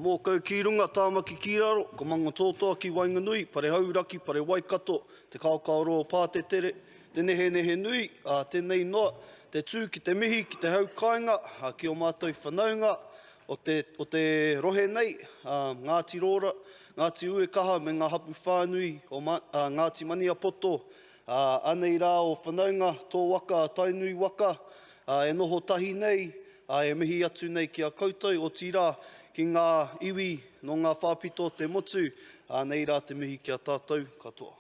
Mō kau ki runga tāmaki ki raro, ko manga tōtoa ki Wainganui, pare hauraki, pare Waikato, te Kaikōrero o Pātetere, te nehe nui, tēnei noa, te tū ki te mihi, ki te haukainga, ki o mātou whanaunga, o te rohe nei, Ngāti Rora, Ngāti Uekaha, me ngā hapu whānui, o Ngāti Maniapoto, anei rā o whanaunga, tō waka, tainui waka, e noho tahi nei, e mihi atu nei ki a koutou, o tirā ki ngā iwi no ngā whāpito te motu, nei rā te mihi ki a tātou katoa.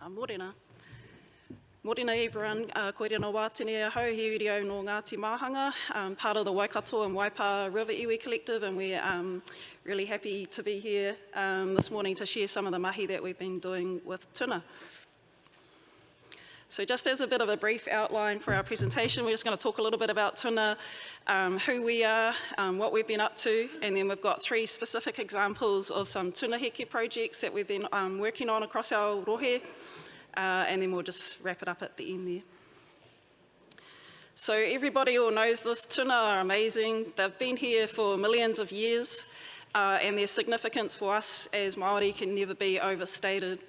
Mōrena. Mōrena everyone, koe no Watene ahau, he uri au no Ngāti Māhanga, part of the Waikato and Waipā River Iwi Collective, and we're really happy to be here this morning to share some of the mahi that we've been doing with Tuna. So just as a bit of a brief outline for our presentation, we're just going to talk a little bit about Tuna, who we are, what we've been up to, and then we've got 3 specific examples of some Tuna Heke projects that we've been working on across our rohe, and then we'll just wrap it up at the end there. So everybody all knows this, Tuna are amazing. They've been here for millions of years, and their significance for us as Māori can never be overstated.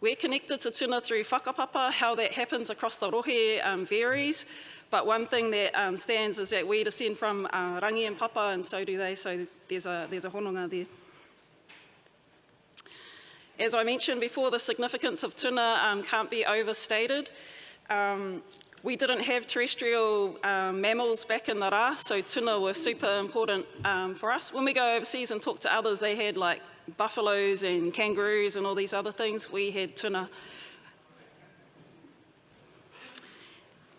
We're connected to Tuna through whakapapa. How that happens across the rohe varies, but one thing that stands is that we descend from rangi and papa, and so do they, so there's a hononga there. As I mentioned before, the significance of Tuna can't be overstated. We didn't have terrestrial mammals back in the rā, so Tuna were super important for us. When we go overseas and talk to others, they had like buffaloes and kangaroos and all these other things. We had Tuna.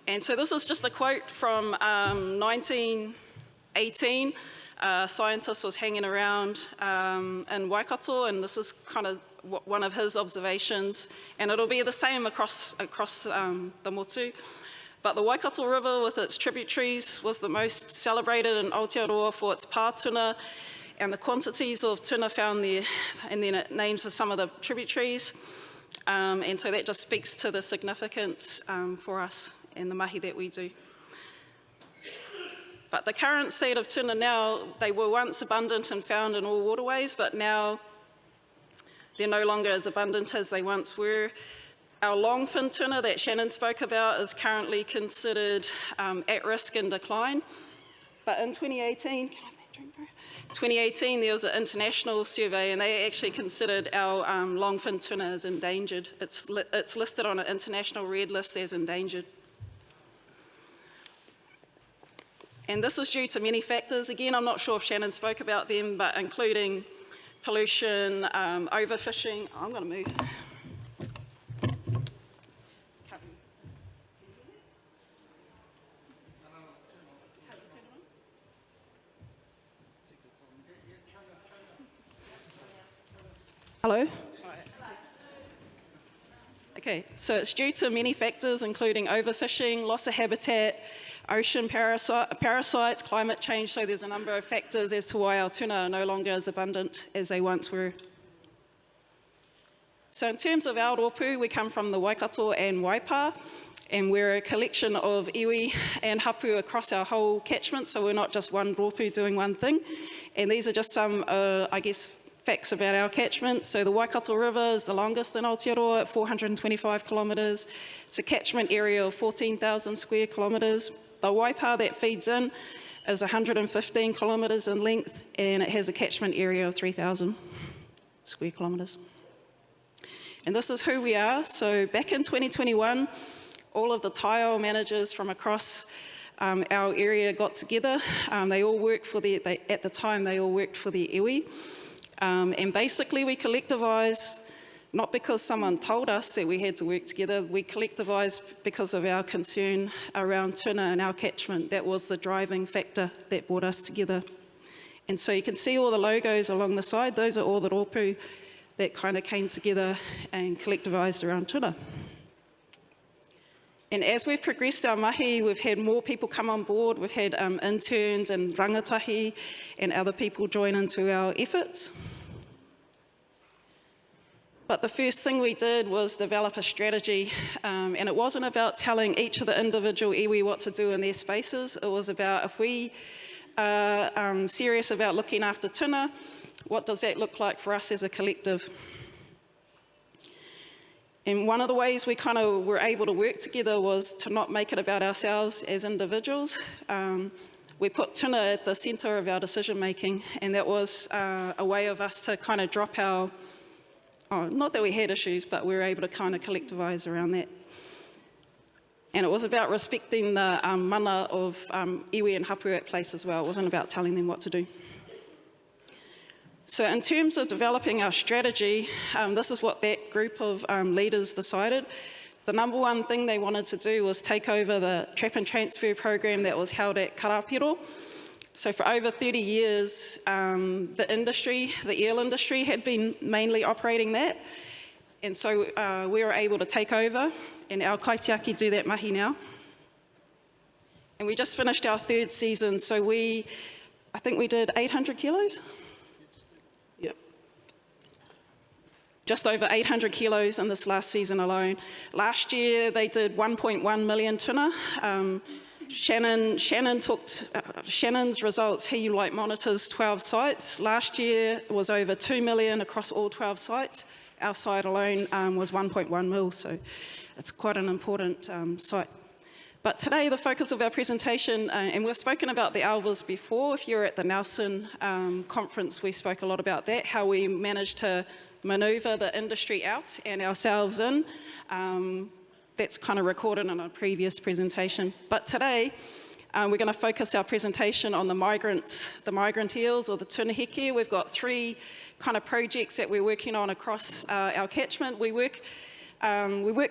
And so this is just a quote from 1918. A scientist was hanging around in Waikato, and this is kind of one of his observations, and it'll be the same across the motu. But the Waikato River with its tributaries was the most celebrated in Aotearoa for its pā tuna, and the quantities of tuna found there, and then it names some of the tributaries. And so that just speaks to the significance for us and the mahi that we do. But the current state of tuna now, they were once abundant and found in all waterways, but now they're no longer as abundant as they once were. Our longfin tuna that Shannon spoke about is currently considered at risk and decline. But in 2018, 2018, there was an international survey, and they actually considered our longfin tuna as endangered. It's listed on an international red list as endangered. And this is due to many factors. Again, I'm not sure if Shannon spoke about them, but including pollution, overfishing. I'm going to move. Hello? Okay, so it's due to many factors, including overfishing, loss of habitat, ocean parasites, climate change, so there's a number of factors as to why our tuna are no longer as abundant as they once were. So in terms of our rōpū, we come from the Waikato and Waipā, and we're a collection of iwi and hapu across our whole catchment, so we're not just one rōpū doing one thing. And these are just some, I guess, facts about our catchment. So the Waikato River is the longest in Aotearoa at 425 kilometres. It's a catchment area of 14,000 square kilometres. The Waipā that feeds in is 115 kilometres in length, and it has a catchment area of 3,000 square kilometres. And this is who we are. So back in 2021, all of the tile managers from across our area got together. They all worked for at the time, they all worked for the iwi. And basically we collectivised, not because someone told us that we had to work together, we collectivised because of our concern around tuna and our catchment. That was the driving factor that brought us together. And so you can see all the logos along the side. Those are all the rōpū that kind of came together and collectivised around tuna. And as we've progressed our mahi, we've had more people come on board. We've had interns and rangatahi and other people join into our efforts. But the first thing we did was develop a strategy, and it wasn't about telling each of the individual iwi what to do in their spaces. It was about, if we are serious about looking after tuna, what does that look like for us as a collective? And one of the ways we kind of were able to work together was to not make it about ourselves as individuals. We put tuna at the centre of our decision making, and that was a way of us to kind of drop our, not that we had issues, but we were able to kind of collectivise around that. And it was about respecting the mana of iwi and hapu at place as well. It wasn't about telling them what to do. So in terms of developing our strategy, this is what that group of leaders decided. The number one thing they wanted to do was take over the trap and transfer program that was held at Karapiro. So for over 30 years, the industry, the eel industry, had been mainly operating that. And so we were able to take over, and our kaitiaki do that mahi now. And we just finished our third season, so I think we did 800 kilos? Yep. Just over 800 kilos in this last season alone. Last year, they did 1.1 million tuna. Shannon took Shannon's results. He monitors 12 sites. Last year was over 2 million across all 12 sites. Our site alone was 1.1 mil, so it's quite an important site. But today, the focus of our presentation, and we've spoken about the alvas before. If you're at the Nelson conference, we spoke a lot about that, how we managed to manoeuvre the industry out and ourselves in. That's kind of recorded in a previous presentation. But today, we're going to focus our presentation on the migrant eels, or the tuna heke. We've got 3 kind of projects that we're working on across our catchment. We work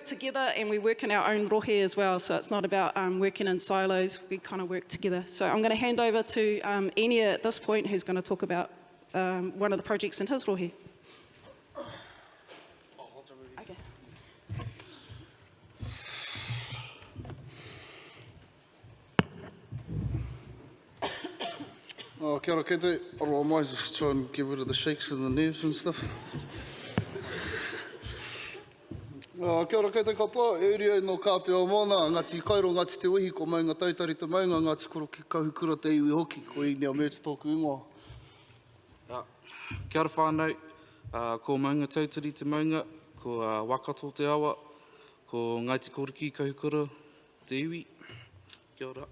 together, and we work in our own rohe as well. So it's not about working in silos. We kind of work together. So I'm going to hand over to Inia at this point, who's going to talk about one of the projects in his rohe. Okay. Oh, kia ora kete. I might just try and get rid of the shakes and the nerves and stuff. Kia ora kete katoa. Erina no kāwhia o mōna. Ngati kairo ngati te wihi ko maunga tautari te maunga. Ngati koro ki kahukura te iwi hoki. Ko Inia Murch tōku ingoa. Kia ora whānau. Ko maunga tautari te maunga. Ko Waikato te awa. Ko Ngāti Koriki kahukura te iwi. Kia ora.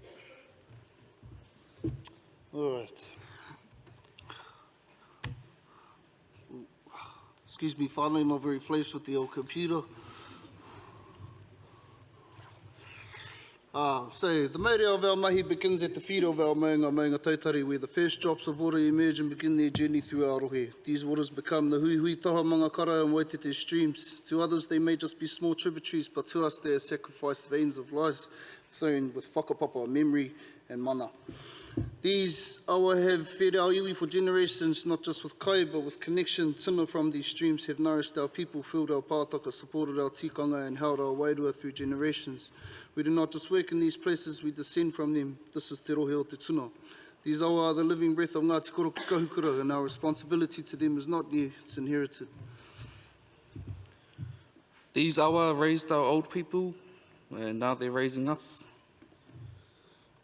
All right. Excuse me, finally, not very flashed with the old computer. So, the mauri of our mahi begins at the feet of our maunga tautari, where the first drops of water emerge and begin their journey through our rohe. These waters become the hui taha mangakara and Waitete streams. To others, they may just be small tributaries, but to us, they are sacrificed veins of life flowing with whakapapa, memory, and mana. These awa have fed our iwi for generations, not just with kai, but with connection. Tuna from these streams have nourished our people, filled our pātaka, supported our tikanga, and held our wairua through generations. We do not just work in these places, we descend from them. This is te rohe o te tuna. These awa are the living breath of Ngāti Koro ki kahukura, and our responsibility to them is not new, it's inherited. These awa raised our old people, and now they're raising us.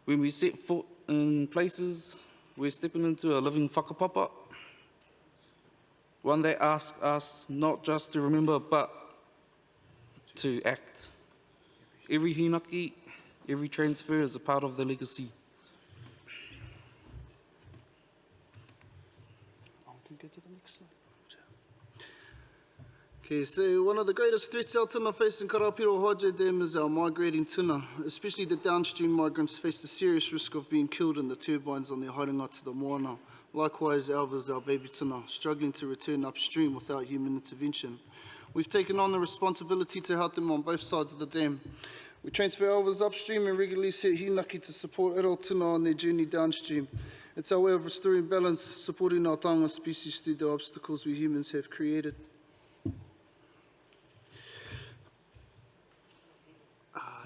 When we set foot in places, we're stepping into a living whakapapa, one that asks us not just to remember, but to act. Every hinaki, every transfer is a part of the legacy. Okay, so one of the greatest threats our tuna face in Karapiro Haje Dam is our migrating tuna. Especially the downstream migrants face the serious risk of being killed in the turbines on their haringa to the moana. Likewise, alvas, our baby tuna, struggling to return upstream without human intervention. We've taken on the responsibility to help them on both sides of the dam. We transfer alvas upstream and regularly set hinaki to support adult tuna on their journey downstream. It's our way of restoring balance, supporting our taonga species through the obstacles we humans have created.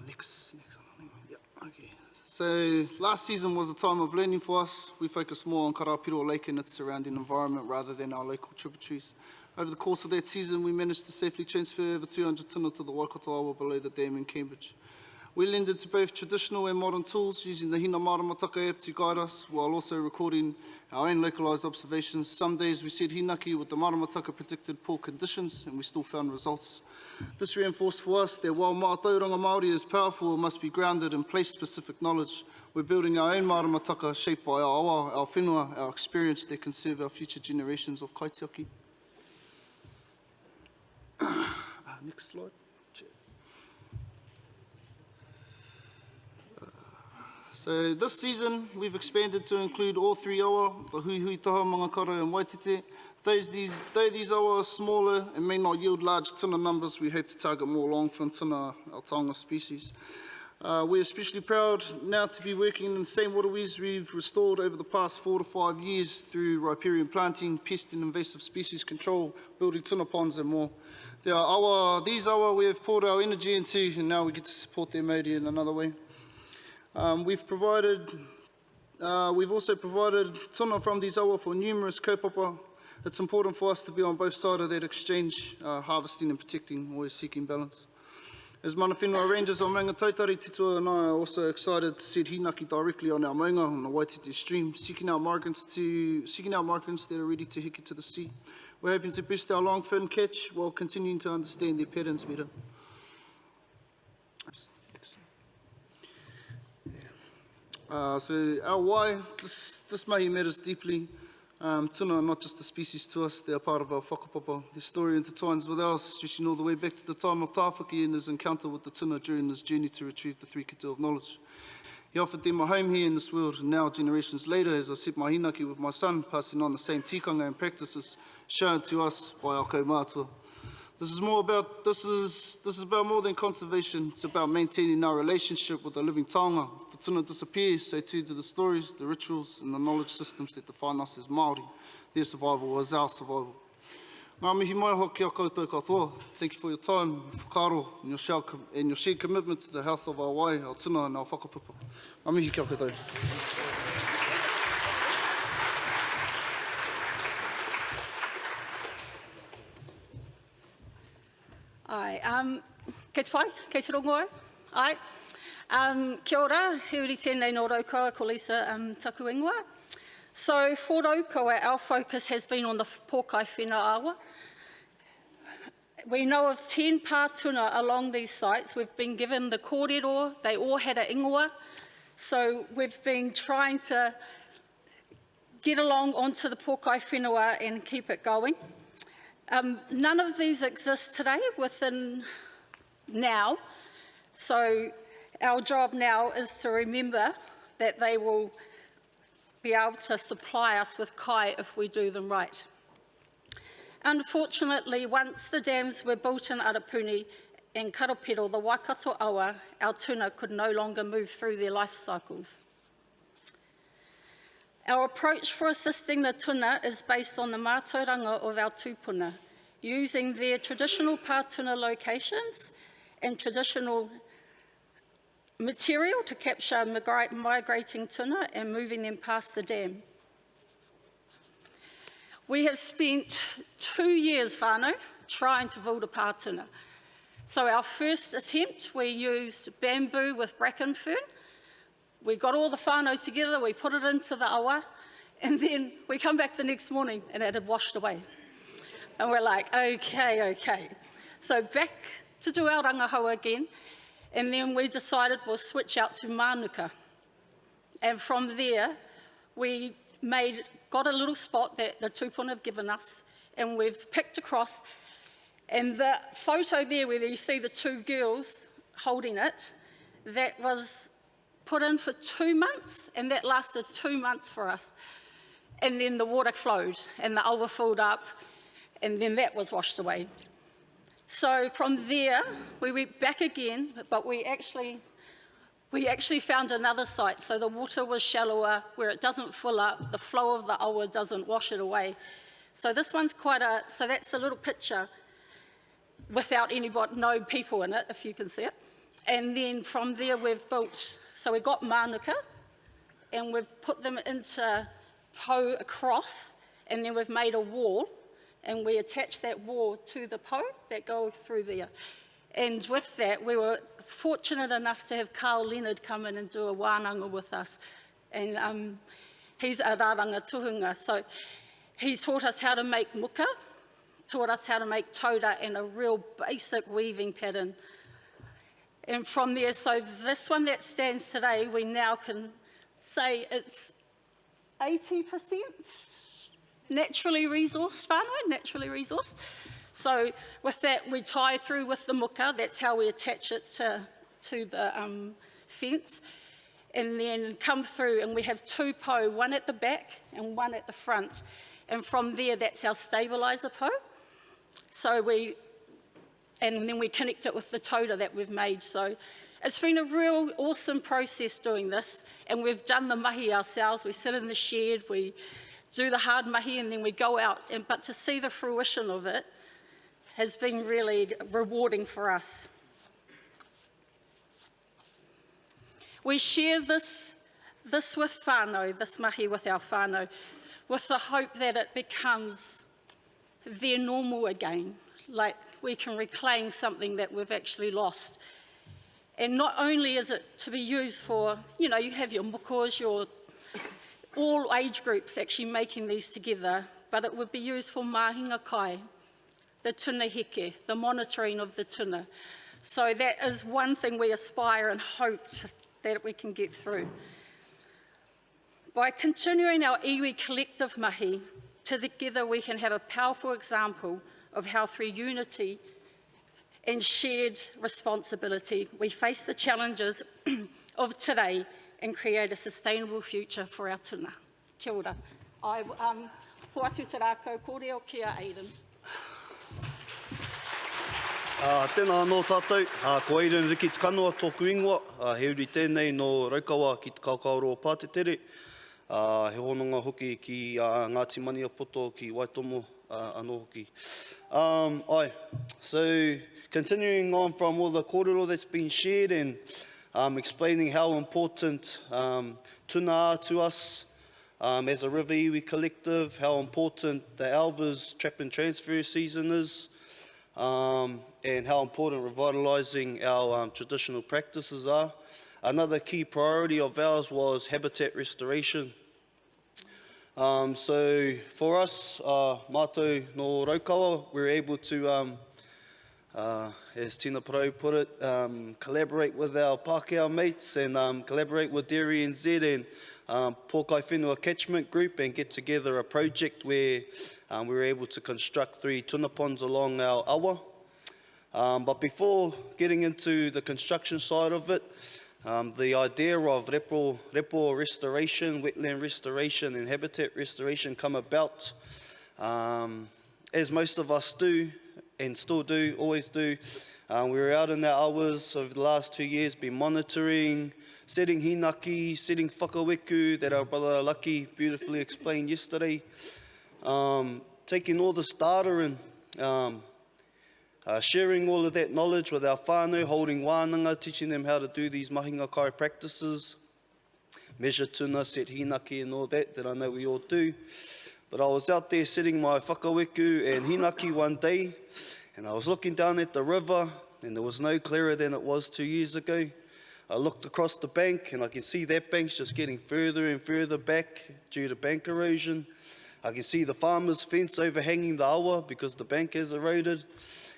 Next one. Yeah, okay. So last season was a time of learning for us. We focused more on Karapiro Lake and its surrounding environment rather than our local tributaries. Over the course of that season, we managed to safely transfer over 200 tuna to the Waikato awa below the dam in Cambridge. We lended to both traditional and modern tools, using the Hina Maramataka app to guide us, while also recording our own localised observations. Some days we said hinaki with the Maramataka predicted poor conditions, and we still found results. This reinforced for us that while Mātauranga Māori is powerful, it must be grounded in place-specific knowledge. We're building our own Maramataka shaped by our awa, our whenua, our experience that can serve our future generations of kaitiaki. Next slide. So this season, we've expanded to include all three awa, the hui taha, mangakaro and Waitete. Though these awa are smaller and may not yield large tuna numbers, we hope to target more longfin tuna, our taonga species. We're especially proud now to be working in the same waterways we've restored over the past 4 to 5 years through riparian planting, pest and invasive species control, building tuna ponds and more. These awa we have poured our energy into, and now we get to support their mauri in another way. We've also provided tuna from these awa for numerous kaupapa. It's important for us to be on both sides of that exchange, harvesting and protecting, always seeking balance. As mana whenua rangers on Maunga Tautari, Tetua and I are also excited to set hinaki directly on our maunga on the Waitete stream, seeking out migrants that are ready to heke to the sea. We're hoping to boost our longfin catch while continuing to understand their patterns better. So our why, this mahi matters deeply. Tuna are not just a species to us, they are part of our whakapapa. Their story intertwines with ours, stretching all the way back to the time of Tāwhaki and his encounter with the tuna during his journey to retrieve the three kete of knowledge. He offered them a home here in this world, and now, generations later, as I set my hinaki with my son, passing on the same tikanga and practices shown to us by our kaumātua. This is about more than conservation. It's about maintaining our relationship with the living taonga. If the tuna disappears, so too do the stories, the rituals, and the knowledge systems that define us as Māori. Their survival is our survival. Ngā mihi mai hoa ki a koutou katoa. Thank you for your time, whakaro, and your shared commitment to the health of our wai, our tuna, and our whakapupa. Ngā mihi kia whetau. Ai, kei te pai, kei te rongoa. Ai, kia ora, Riki-Te nei no raukaua, ko Lisa taku ingoa. So, for raukaua, our focus has been on the pōkai whena awa. We know of 10 pātuna along these sites. We've been given the kōrero, they all had a ingoa. So, we've been trying to get along onto the pōkai whenua and keep it going. None of these exist today within now, so our job now is to remember that they will be able to supply us with kai if we do them right. Unfortunately, once the dams were built in Arapuni and Karopero, the Waikato awa, our tuna could no longer move through their life cycles. Our approach for assisting the tuna is based on the mātauranga of our tūpuna, using their traditional pātuna locations and traditional material to capture migrating tuna and moving them past the dam. We have spent 2 years, whānau, trying to build a pātuna. So our first attempt, we used bamboo with bracken fern. We got all the whānau together, we put it into the awa, and then we come back the next morning and it had washed away. And we're like, okay. So back to do our rangahau again, and then we decided we'll switch out to mānuka. And from there, we got a little spot that the tūpuna have given us, and we've picked across. And the photo there where you see the 2 girls holding it, that was put in for 2 months, and that lasted 2 months for us. And then the water flowed, and the awa filled up, and then that was washed away. So from there, we went back again, but we actually found another site. So the water was shallower, where it doesn't fill up, the flow of the awa doesn't wash it away. So this one's so that's a little picture without no people in it, if you can see it. And then from there we've built, so we got mānuka, and we've put them into po across, and then we've made a wall and we attach that wall to the po that go through there. And with that, we were fortunate enough to have Carl Leonard come in and do a wānanga with us. And he's a rāranga tuhunga, so he taught us how to make muka, taught us how to make tauta and a real basic weaving pattern. And from there, so this one that stands today, we now can say it's 80% naturally resourced whānau, naturally resourced. So with that, we tie through with the muka, that's how we attach it to the fence, and then come through and we have two po, one at the back and one at the front. And from there, that's our stabiliser po. So and then we connect it with the tauta that we've made. So it's been a real awesome process doing this, and we've done the mahi ourselves. We sit in the shed, we do the hard mahi, and then we go out. But to see the fruition of it has been really rewarding for us. We share this with whānau, this mahi with our whānau, with the hope that it becomes their normal again, like we can reclaim something that we've actually lost. And not only is it to be used for, you have your mukos, all age groups actually making these together, but it would be used for mahinga kai, the tuna heke, the monitoring of the tuna. So that is one thing we aspire and hope that we can get through. By continuing our iwi collective mahi, together we can have a powerful example of how through unity and shared responsibility we face the challenges of today and create a sustainable future for our tuna. Kia ora. Puatu te rākau, kōrero kia Aiden. Tēnā anō tātou, ko Aiden Riki-Te Kanawa tōku ingoa, he uri tēnei no Raukawa ki te Kaikōrero Pātetere, he hononga hoki ki Ngāti Maniapoto ki Waitomo anō hoki. So continuing on from all the kōrero that's been shared and explaining how important tuna are to us as a river iwi collective, how important the Alva's trap and transfer season is, and how important revitalising our traditional practices are. Another key priority of ours was habitat restoration. So for us, mātou no Raukawa, we were able to, as Tina Parau put it, collaborate with our Pākehā mates and collaborate with Dairy NZ and Pōkai Whenua Catchment Group and get together a project where we were able to construct 3 tuna ponds along our awa. But before getting into the construction side of it, the idea of repo restoration, wetland restoration and habitat restoration come about, as most of us do and still do, always do. We were out in our hours over the last 2 years, been monitoring, setting hinaki, setting whakaweku that our brother Lucky beautifully explained yesterday, taking all this data and sharing all of that knowledge with our whānau, holding wānanga, teaching them how to do these mahinga kai practices, measure tuna, set hinaki and all that I know we all do. But I was out there setting my whakaweku and hinaki one day, and I was looking down at the river, and there was no clearer than it was 2 years ago. I looked across the bank, and I can see that bank's just getting further and further back due to bank erosion. I can see the farmer's fence overhanging the awa because the bank has eroded.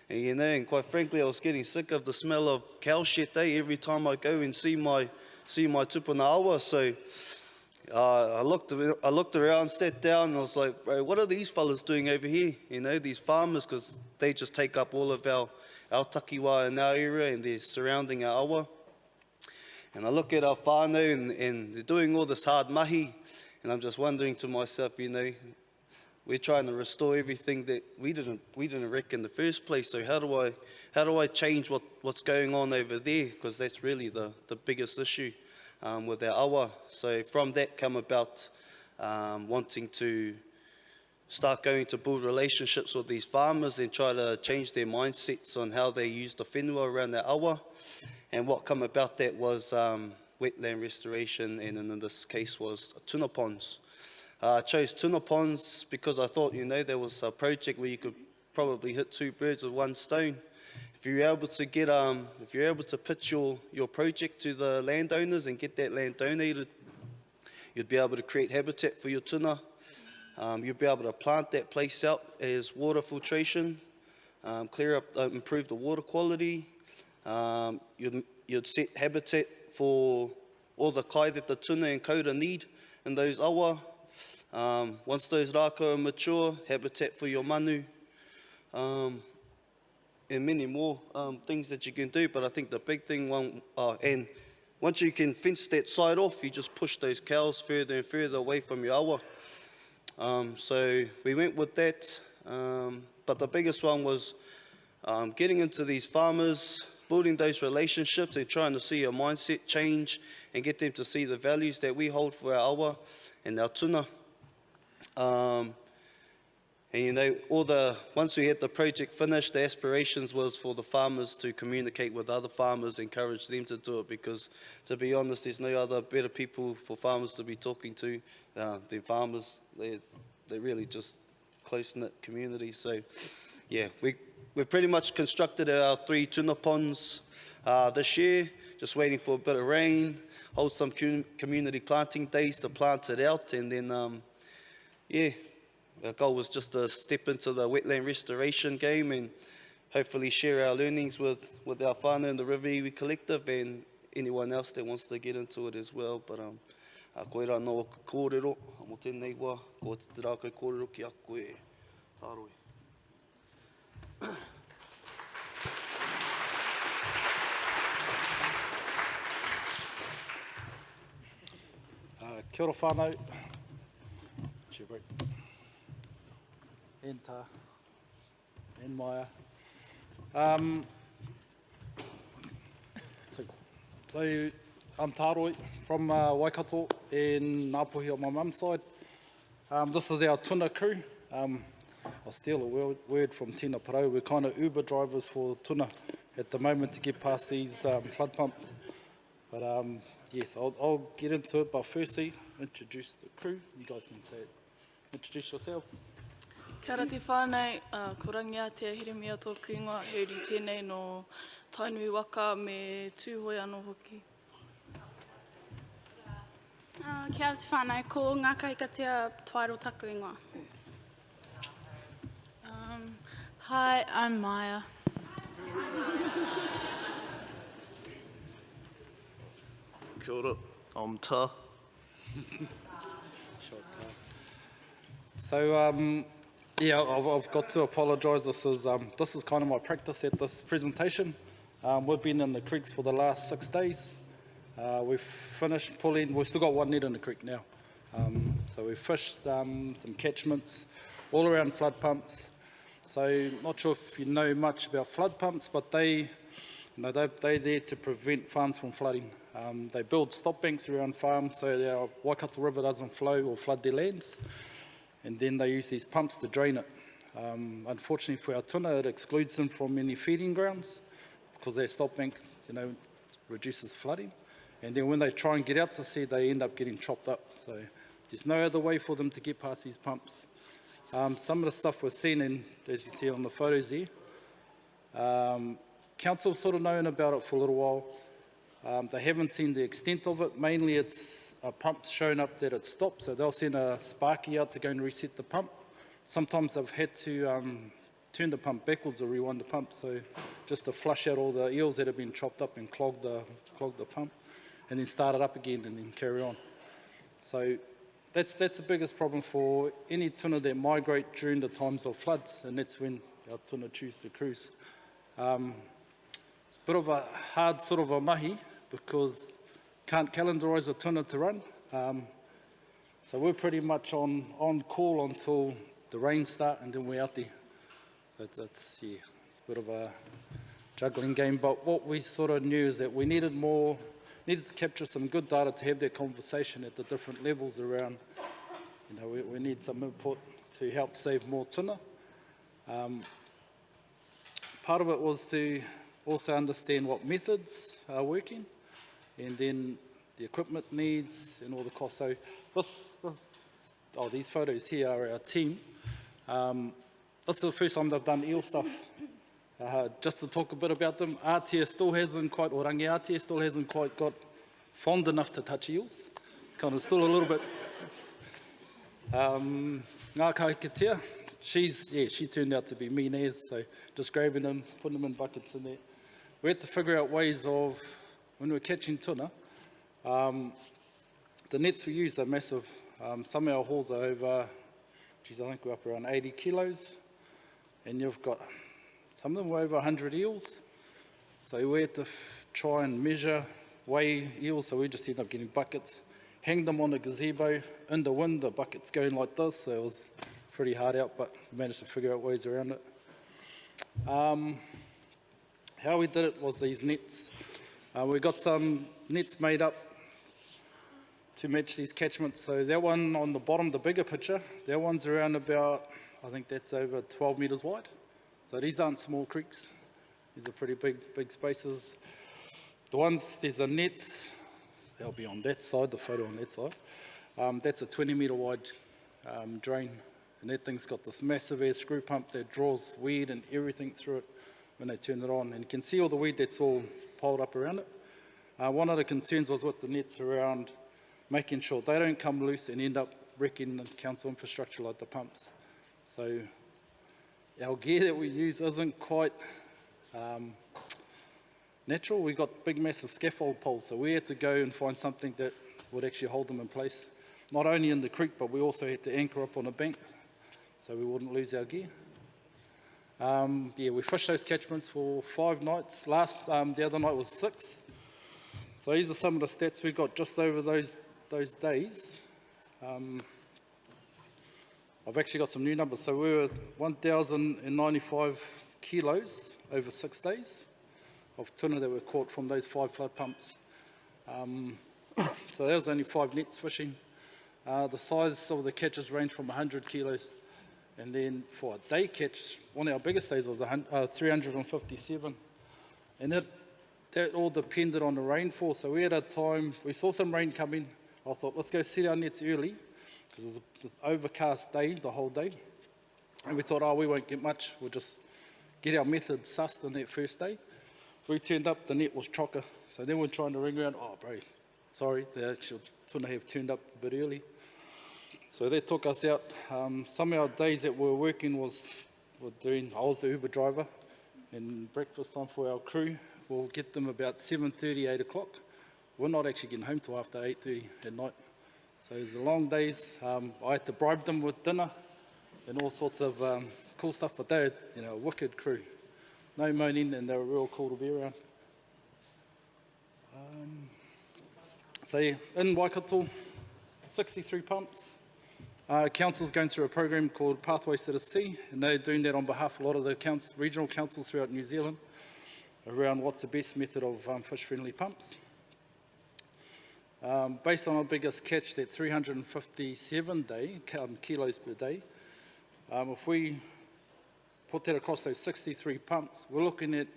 And, and quite frankly, I was getting sick of the smell of cow shit every time I go and see my tupuna awa. So I looked around, sat down, and I was like, bro, what are these fellas doing over here? These farmers, because they just take up all of our takiwa in our area and they're surrounding our awa. And I look at our whānau and they're doing all this hard mahi, and I'm just wondering to myself, we're trying to restore everything that we didn't wreck in the first place. So how do I change what's going on over there? Because that's really the biggest issue with our awa. So from that come about wanting to start going to build relationships with these farmers and try to change their mindsets on how they use the whenua around their awa. And what come about that was wetland restoration, and in this case was tuna ponds. I chose tuna ponds because I thought, there was a project where you could probably hit 2 birds with 1 stone. If you're able to get, if you're able to pitch your project to the landowners and get that land donated, you'd be able to create habitat for your tuna. You'd be able to plant that place out as water filtration, clear up, improve the water quality. You'd set habitat for all the kai that the tuna and koura need in those awa. Once those rākau are mature, habitat for your manu, and many more things that you can do. But I think the big thing, and once you can fence that side off, you just push those cows further and further away from your awa. So we went with that, but the biggest one was getting into these farmers, building those relationships and trying to see a mindset change and get them to see the values that we hold for our awa and our tuna. And once we had the project finished, the aspirations was for the farmers to communicate with other farmers, encourage them to do it, because to be honest, there's no other better people for farmers to be talking to than farmers. They're really just close-knit community. So yeah, we've pretty much constructed our 3 tuna ponds this year, just waiting for a bit of rain, hold some community planting days to plant it out, and then our goal was just to step into the wetland restoration game and hopefully share our learnings with our whānau in the Rawiri collective and anyone else that wants to get into it as well. But koe rā no kōrero, mo tēnei wā, ko te rā kōrero ki a koe, Taroi. Kia ora whānau. Cheer break. And tā, and Maia. So I'm Taroi from Waikato in Ngāpuhi on my mum's side. This is our tuna crew. I'll steal a word from Tina Parau. We're kind of Uber drivers for tuna at the moment to get past these flood pumps. But yes, I'll get into it. But firstly, introduce the crew. You guys can say it. Introduce yourselves. Kia ora te whānei, ko Rangiatea Heremaia tōku ingoa, heuri tēnei no tainui waka me tūhoi anō hoki. Kia ora te whānei, ko ngā kaikatea Twairo taku ingoa. Hi, I'm Maya. Kia ora, I'm Tā. So, yeah, I've got to apologise. This is kind of my practice at this presentation. We've been in the creeks for the last 6 days. We've finished pulling. We've still got 1 net in the creek now. So we've fished some catchments all around flood pumps. So not sure if you know much about flood pumps, but they're there to prevent farms from flooding. They build stop banks around farms so the Waikato River doesn't flow or flood their lands. And then they use these pumps to drain it. Unfortunately for our tuna, it excludes them from any feeding grounds because their stop bank, reduces flooding. And then when they try and get out to sea, they end up getting chopped up. So there's no other way for them to get past these pumps. Some of the stuff we've seen, and as you see on the photos there, council have sort of known about it for a little while. They haven't seen the extent of it. Mainly it's a pump's shown up that it stopped, so they'll send a sparky out to go and reset the pump. Sometimes they've had to turn the pump backwards or rewind the pump, so just to flush out all the eels that have been chopped up and clog the pump, and then start it up again and then carry on. So that's the biggest problem for any tuna that migrate during the times of floods, and that's when our tuna choose to cruise. It's a bit of a hard sort of a mahi because can't calendarise a tuna to run. So we're pretty much on call until the rain start and then we're out there. So it's a bit of a juggling game. But what we sort of knew is that we needed to capture some good data to have that conversation at the different levels around. We need some input to help save more tuna. Part of it was to also understand what methods are working, and then the equipment needs and all the costs. So these photos here are our team. This is the first time they've done eel stuff. Just to talk a bit about them, Aotea still hasn't quite, or Rangiatea still hasn't quite got fond enough to touch eels. It's kind of still a little bit. Heke, she turned out to be mean as, so just grabbing them, putting them in buckets in there. We had to figure out ways of, when we're catching tuna, the nets we use are massive. Some of our hauls are over, I think we're up around 80 kilos, and you've got, some of them were over 100 eels. So we had to try and measure, weigh eels, so we just ended up getting buckets, hang them on a gazebo, in the wind, the bucket's going like this, so it was pretty hard out, but we managed to figure out ways around it. How we did it was these nets. We got some nets made up to match these catchments. So that one on the bottom, the bigger picture, that one's around about, I think that's over 12 metres wide. So these aren't small creeks. These are pretty big spaces. The ones, there's a net, they'll be on that side, the photo on that side. That's a 20-metre wide drain. And that thing's got this massive air screw pump that draws weed and everything through it when they turn it on. And you can see all the weed that's all piled up around it. One of the concerns was with the nets around making sure they don't come loose and end up wrecking the council infrastructure like the pumps. So our gear that we use isn't quite natural. We've got big massive scaffold poles, so we had to go and find something that would actually hold them in place. Not only in the creek, but we also had to anchor up on a bank so we wouldn't lose our gear. We fished those catchments for 5 nights. The other night was 6. So these are some of the stats we got just over those days. I've actually got some new numbers. So we were 1,095 kilos over 6 days of tuna that were caught from those 5 flood pumps. So that was only 5 nets fishing. The size of the catches range from 100 kilos. And then for a day catch, one of our biggest days was 357. And that all depended on the rainfall. So we had a time, we saw some rain coming. I thought, let's go set our nets early, because it was this overcast day, the whole day. And we thought, we won't get much. We'll just get our method sussed on that first day. We turned up, the net was chocker. So then we're trying to ring around, bro, sorry, the actual tuna have turned up a bit early. So that took us out. Some of our days that we were working I was the Uber driver, and breakfast time for our crew. We'll get them about 7:30, 8 o'clock. We're not actually getting home till after 8:30 at night. So it was long days. I had to bribe them with dinner and all sorts of cool stuff, but they were a wicked crew. No moaning, and they were real cool to be around. In Waikato, 63 pumps. Council's going through a program called Pathways to the Sea, and they're doing that on behalf of a lot of the regional councils throughout New Zealand around what's the best method of fish-friendly pumps. Based on our biggest catch, that 357 kilos per day, if we put that across those 63 pumps, we're looking at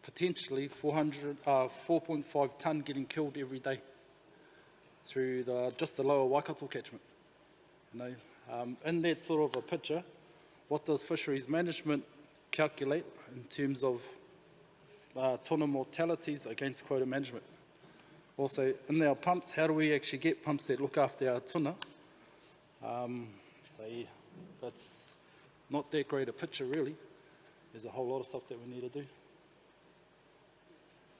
potentially 4.5 tonne getting killed every day through just the lower Waikato catchment. In that sort of a picture, what does fisheries management calculate in terms of tuna mortalities against quota management? Also, in our pumps, how do we actually get pumps that look after our tuna? That's not that great a picture, really. There's a whole lot of stuff that we need to do.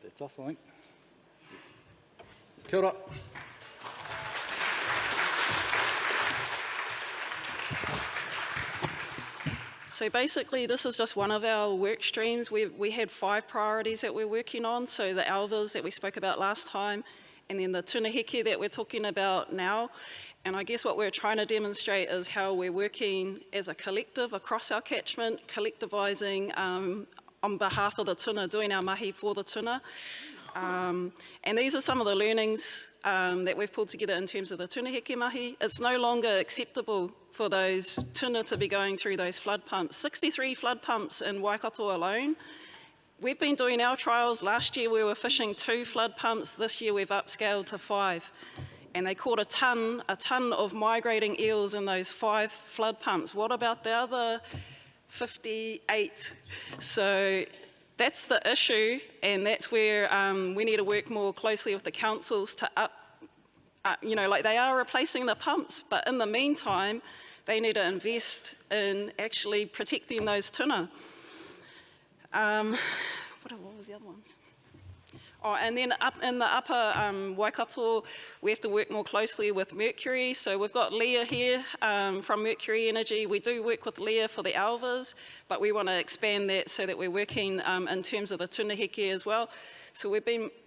That's us, I think. Kia ora. So basically, this is just one of our work streams. We had 5 priorities that we're working on. So the alvas that we spoke about last time, and then the tuna heke that we're talking about now. And I guess what we're trying to demonstrate is how we're working as a collective across our catchment, collectivising on behalf of the tuna, doing our mahi for the tuna. And these are some of the learnings that we've pulled together in terms of the tuna heke mahi. It's no longer acceptable for those tuna to be going through those flood pumps. 63 flood pumps in Waikato alone. We've been doing our trials. Last year we were fishing 2 flood pumps. This year we've upscaled to 5. and they caught a ton of migrating eels in those 5 flood pumps. What about the other 58? So that's the issue, and that's where we need to work more closely with the councils to like they are replacing the pumps, but in the meantime, they need to invest in actually protecting those tuna. What was the other one? Oh, and then up in the upper Waikato, we have to work more closely with Mercury. So we've got Leah here from Mercury Energy. We do work with Leah for the alvas, but we want to expand that so that we're working in terms of the tuna heke as well.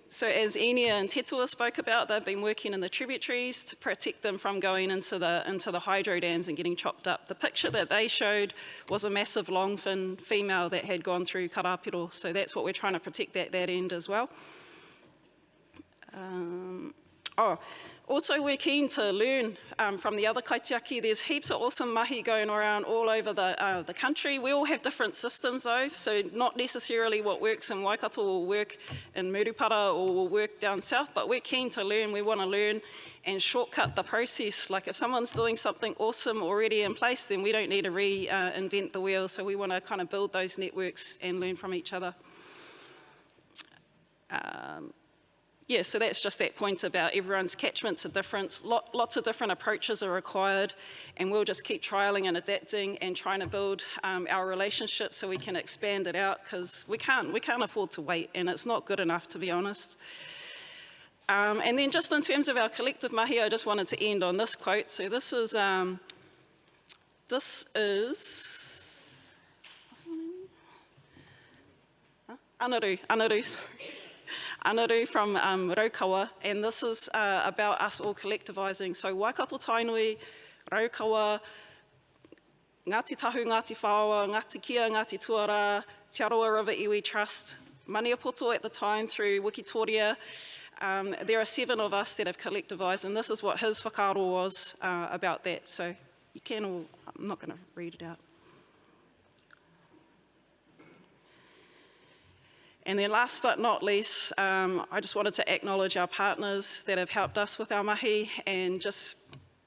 So as Inia and Tetua spoke about, they've been working in the tributaries to protect them from going into the hydro dams and getting chopped up. The picture that they showed was a massive longfin female that had gone through karapiro, so that's what we're trying to protect at that end as well. Also we're keen to learn from the other kaitiaki. There's heaps of awesome mahi going around all over the country. We all have different systems though, so not necessarily what works in Waikato will work in Murupara or will work down south, but we're keen to learn. We want to learn and shortcut the process. Like if someone's doing something awesome already in place, then we don't need to reinvent the wheel, so we want to kind of build those networks and learn from each other. Yeah, so that's just that point about everyone's catchments are different. Lots of different approaches are required, and we'll just keep trialling and adapting and trying to build our relationship so we can expand it out, because we can't afford to wait, and it's not good enough, to be honest. And then just in terms of our collective mahi, I just wanted to end on this quote. So this is Anaru, sorry. Anaru from Raukawa, and this is about us all collectivising. So Waikato Tainui, Raukawa, Ngāti Tahu, Ngāti Whāua, Ngāti Kia, Ngāti Tuara, Te Aroa River Iwi Trust, Maniapoto at the time through Wikitoria. There are 7 of us that have collectivised, and this is what his whakaaro was about that. So you can all, I'm not going to read it out. And then last but not least, I just wanted to acknowledge our partners that have helped us with our mahi, and just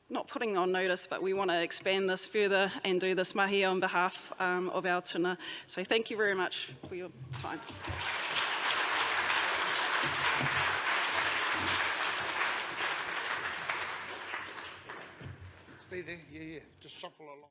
not putting on notice, but we want to expand this further and do this mahi on behalf of our tuna. So thank you very much for your time. Stay there, yeah, just shuffle along.